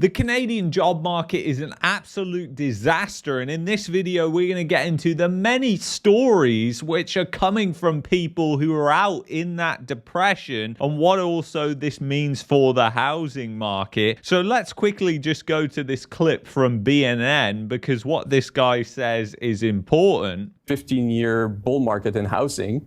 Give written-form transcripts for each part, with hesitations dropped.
The Canadian job market is an absolute disaster, and in this video we're going to get into the many stories which are coming from people who are out in that depression and what also this means for the housing market. So let's quickly just go to this clip from BNN because what this guy says is important. 15-year bull market in housing,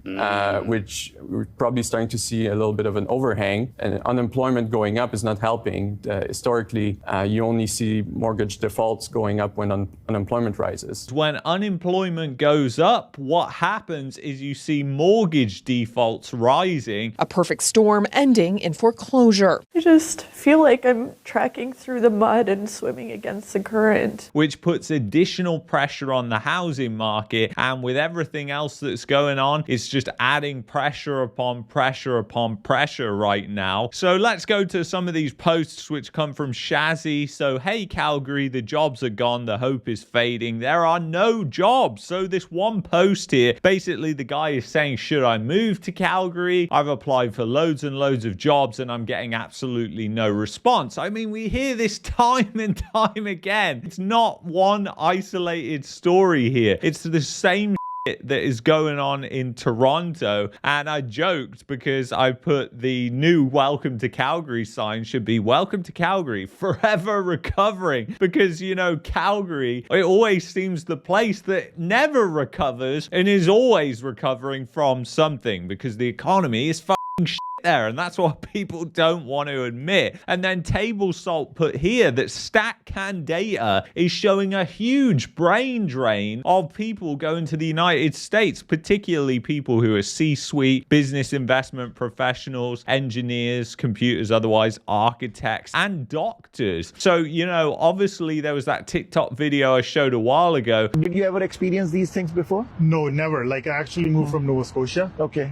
which we're probably starting to see a little bit of an overhang, and unemployment going up is not helping. Historically, you only see mortgage defaults going up when unemployment rises. When unemployment goes up, what happens is you see mortgage defaults rising. A perfect storm ending in foreclosure. I just feel like I'm trekking through the mud and swimming against the current. Which puts additional pressure on the housing market. And with everything else that's going on, it's just adding pressure upon pressure upon pressure right now. So let's go to some of these posts which come from Shazzy. So, hey, Calgary, the jobs are gone. The hope is fading. There are no jobs. So this one post here, basically the guy is saying, should I move to Calgary? I've applied for loads and loads of jobs and I'm getting absolutely no response. I mean, we hear this time and time again. It's not one isolated story here. It's the same that is going on in Toronto. And I joked because I put the new welcome to Calgary sign should be welcome to Calgary, forever recovering, because you know Calgary, it always seems the place that never recovers and is always recovering from something because the economy is shit there, and that's what people don't want to admit. And then Table Salt put here that StatCan data is showing a huge brain drain of people going to the United States, particularly people who are C-suite, business investment professionals, engineers, computers, otherwise architects, and doctors. So, you know, obviously there was that TikTok video I showed a while ago. Did you ever experience these things before? No, never. Like, I actually moved from Nova Scotia. Okay.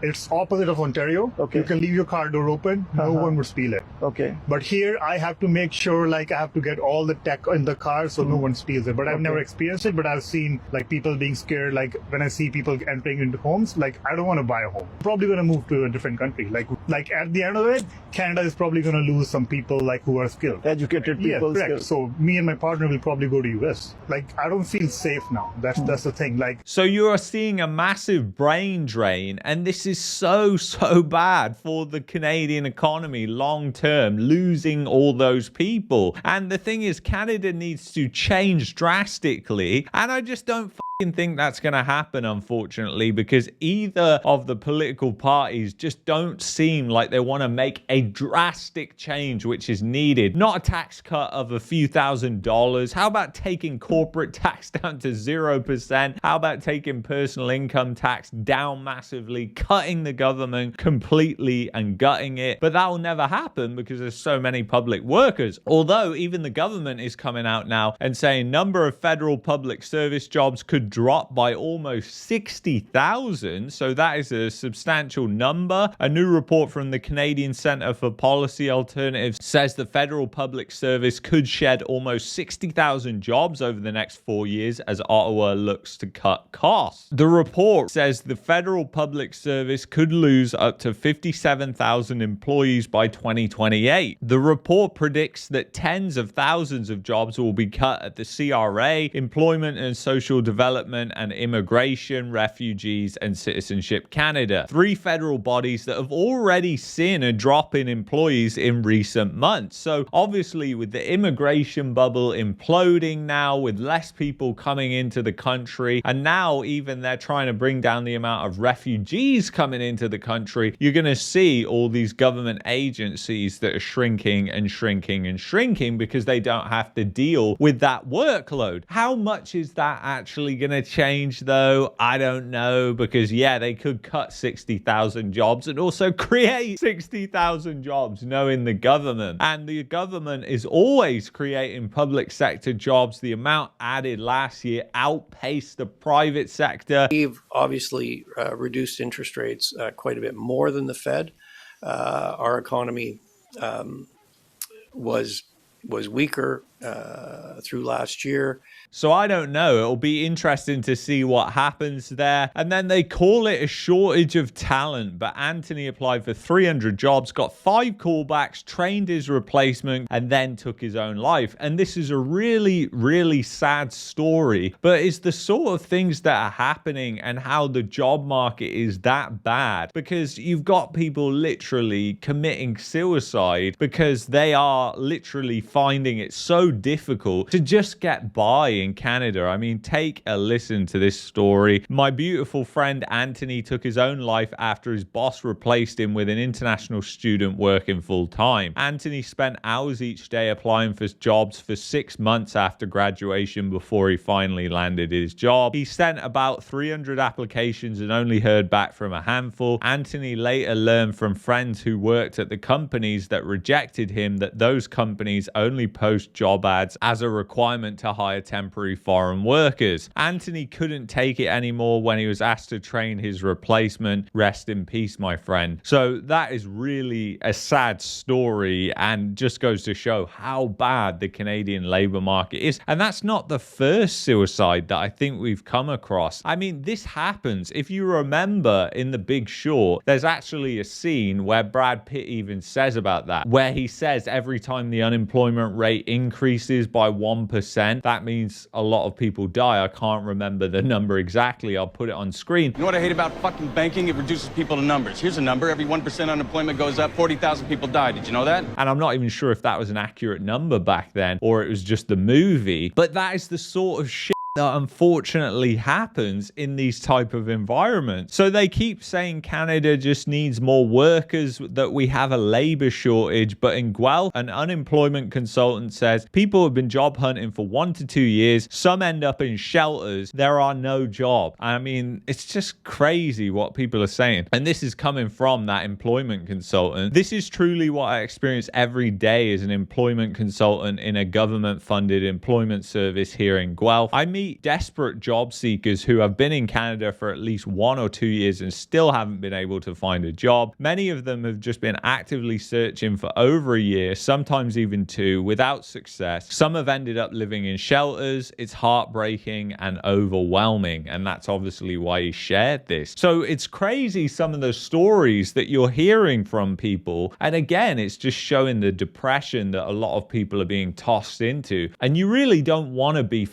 It's opposite of Ontario. Okay. You can leave your car door open. No one would steal it. Okay. But here, I have to make sure, like, I have to get all the tech in the car so no one steals it. But I've never experienced it. But I've seen, like, people being scared. Like, when I see people entering into homes, like, I don't want to buy a home. I'm probably going to move to a different country. Like at the end of it, Canada is probably going to lose some people, like, who are skilled. Educated people. Yeah, correct. So me and my partner will probably go to US. Like, I don't feel safe now. That's the thing. Like, so you are seeing a massive brain drain, and this is so bad for the Canadian economy long term, losing all those people. And the thing is, Canada needs to change drastically, and I just don't think that's going to happen, unfortunately, because either of the political parties just don't seem like they want to make a drastic change which is needed. Not a tax cut of a few $1,000s. How about taking corporate tax down to 0%? How about taking personal income tax down massively, cutting the government completely and gutting it? But that will never happen because there's so many public workers. Although even the government is coming out now and saying number of federal public service jobs could drop by almost 60,000. So that is a substantial number. A new report from the Canadian Centre for Policy Alternatives says the federal public service could shed almost 60,000 jobs over the next 4 years as Ottawa looks to cut costs. The report says the federal public service could lose up to 57,000 employees by 2028. The report predicts that tens of thousands of jobs will be cut at the CRA, Employment and Social Development and Immigration, Refugees and Citizenship Canada, 3 federal bodies that have already seen a drop in employees in recent months. So obviously with the immigration bubble imploding now, with less people coming into the country, and now even they're trying to bring down the amount of refugees coming into the country, you're going to see all these government agencies that are shrinking and shrinking and shrinking because they don't have to deal with that workload. How much is that actually going to change though? I don't know, because yeah, they could cut 60,000 jobs and also create 60,000 jobs knowing the government. And the government is always creating public sector jobs. The amount added last year outpaced the private sector. We've obviously reduced interest rates quite a bit more than the Fed. Our economy was weaker through last year. So I don't know. It'll be interesting to see what happens there. And then they call it a shortage of talent. But Anthony applied for 300 jobs, got 5 callbacks, trained his replacement, and then took his own life. And this is a really, really sad story. But it's the sort of things that are happening and how the job market is that bad. Because you've got people literally committing suicide because they are literally finding it so difficult to just get by in Canada. I mean, take a listen to this story. My beautiful friend Anthony took his own life after his boss replaced him with an international student working full time. Anthony spent hours each day applying for jobs for 6 months after graduation before he finally landed his job. He sent about 300 applications and only heard back from a handful. Anthony later learned from friends who worked at the companies that rejected him that those companies only post job ads as a requirement to hire temporary foreign workers. Anthony couldn't take it anymore when he was asked to train his replacement. Rest in peace, my friend. So that is really a sad story and just goes to show how bad the Canadian labor market is. And that's not the first suicide that I think we've come across. I mean, this happens. If you remember in The Big Short, there's actually a scene where Brad Pitt even says about that, where he says every time the unemployment rate increases by 1%, that means a lot of people die. I can't remember the number exactly. I'll put it on screen. You know what I hate about fucking banking? It reduces people to numbers. Here's a number. Every 1% unemployment goes up, 40,000 people die. Did you know that? And I'm not even sure if that was an accurate number back then or it was just the movie. But that is the sort of shit that unfortunately happens in these type of environments. So they keep saying Canada just needs more workers, that we have a labor shortage. But in Guelph, an unemployment consultant says people have been job hunting for 1 to 2 years. Some end up in shelters. There are no jobs. I mean, it's just crazy what people are saying. And this is coming from that employment consultant. This is truly what I experience every day as an employment consultant in a government-funded employment service here in Guelph. I meet desperate job seekers who have been in Canada for at least 1 or 2 years and still haven't been able to find a job. Many of them have just been actively searching for over a year, sometimes even 2, without success. Some have ended up living in shelters. It's heartbreaking and overwhelming, and that's obviously why he shared this. So it's crazy, some of the stories that you're hearing from people, and again, it's just showing the depression that a lot of people are being tossed into, and you really don't want to be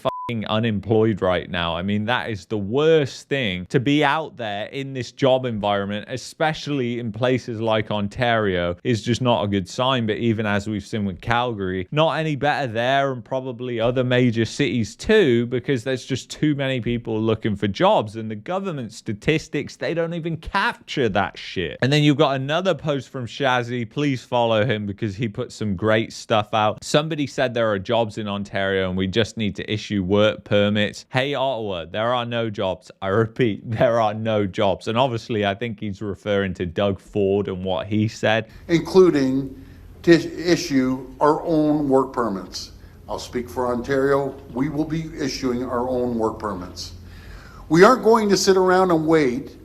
unemployed right now. I mean, that is the worst thing, to be out there in this job environment, especially in places like Ontario, is just not a good sign. But even as we've seen with Calgary, not any better there, and probably other major cities too, because there's just too many people looking for jobs, and the government statistics, they don't even capture that shit. And then you've got another post from Shazzy. Please follow him because he put some great stuff out. Somebody said there are jobs in Ontario and we just need to issue work permits. Hey, Ottawa, there are no jobs. I repeat, there are no jobs. And obviously, I think he's referring to Doug Ford and what he said. Including to issue our own work permits. I'll speak for Ontario. We will be issuing our own work permits. We aren't going to sit around and wait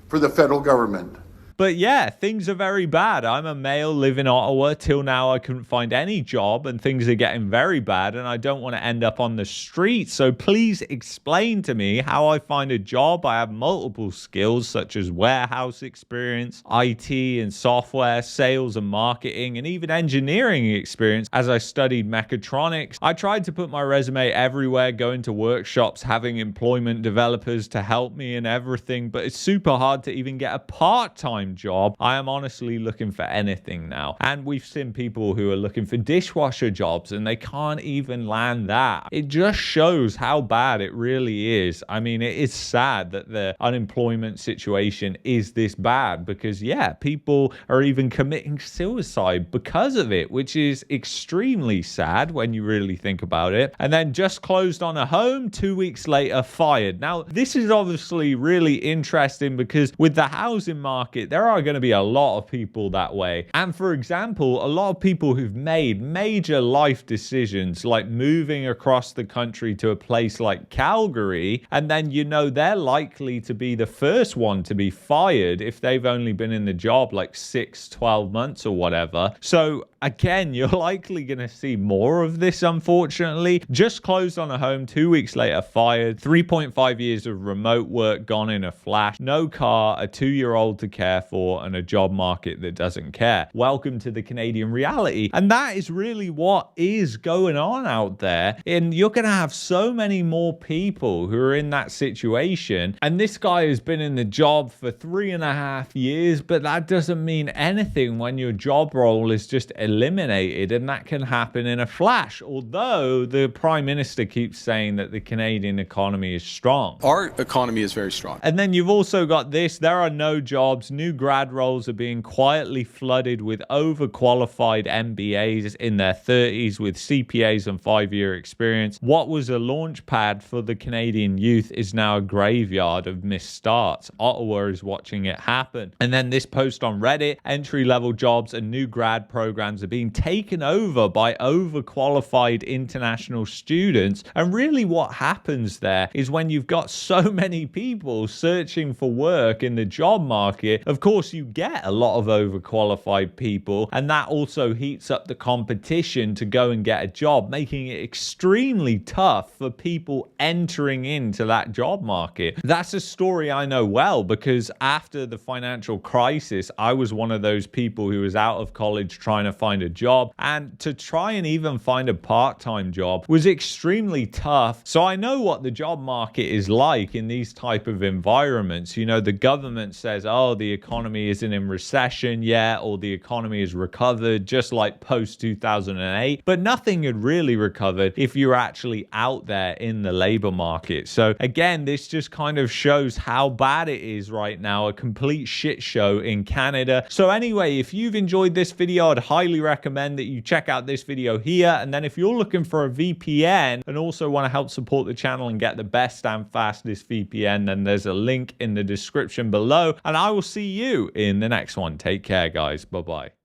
for the federal government. But yeah, things are very bad. I'm a male, live in Ottawa. Till now, I couldn't find any job and things are getting very bad and I don't want to end up on the street. So please explain to me how I find a job. I have multiple skills such as warehouse experience, IT and software, sales and marketing, and even engineering experience as I studied mechatronics. I tried to put my resume everywhere, going to workshops, having employment developers to help me and everything, but it's super hard to even get a part-time job. I am honestly looking for anything now. And we've seen people who are looking for dishwasher jobs and they can't even land that. It just shows how bad it really is. I mean, it is sad that the unemployment situation is this bad because, yeah, people are even committing suicide because of it, which is extremely sad when you really think about it. And then just closed on a home, 2 weeks later, fired. Now, this is obviously really interesting because with the housing market, there are going to be a lot of people that way. And for example, a lot of people who've made major life decisions like moving across the country to a place like Calgary, and then they're likely to be the first one to be fired if they've only been in the job like 6-12 months or whatever. So again, you're likely going to see more of this, unfortunately. Just closed on a home, 2 weeks later fired, 3.5 years of remote work gone in a flash, no car, a 2-year-old to care for, and a job market that doesn't care. Welcome to the Canadian reality. And that is really what is going on out there. And you're going to have so many more people who are in that situation. And this guy has been in the job for 3.5 years, but that doesn't mean anything when your job role is just eliminated, and that can happen in a flash. Although the Prime Minister keeps saying that the Canadian economy is strong. Our economy is very strong. And then you've also got this: there are no jobs. New grad roles are being quietly flooded with overqualified MBAs in their 30s with CPAs and 5-year experience. What was a launch pad for the Canadian youth is now a graveyard of missed starts. Ottawa is watching it happen. And then this post on Reddit: entry-level jobs and new grad programs are being taken over by overqualified international students. And really what happens there is when you've got so many people searching for work in the job market, of course you get a lot of overqualified people, and that also heats up the competition to go and get a job, making it extremely tough for people entering into that job market. That's a story I know well, because after the financial crisis, I was one of those people who was out of college trying to find a job, and to try and even find a part-time job was extremely tough. So I know what the job market is like in these type of environments. You know, the government says, oh, the economy isn't in recession yet, or the economy is recovered, just like post 2008, but nothing had really recovered if you're actually out there in the labor market. So again, this just kind of shows how bad it is right now, a complete shit show in Canada. So anyway, if you've enjoyed this video, I'd highly recommend that you check out this video here. And then if you're looking for a VPN and also want to help support the channel and get the best and fastest VPN, then there's a link in the description below. And I will see you in the next one. Take care, guys. Bye-bye.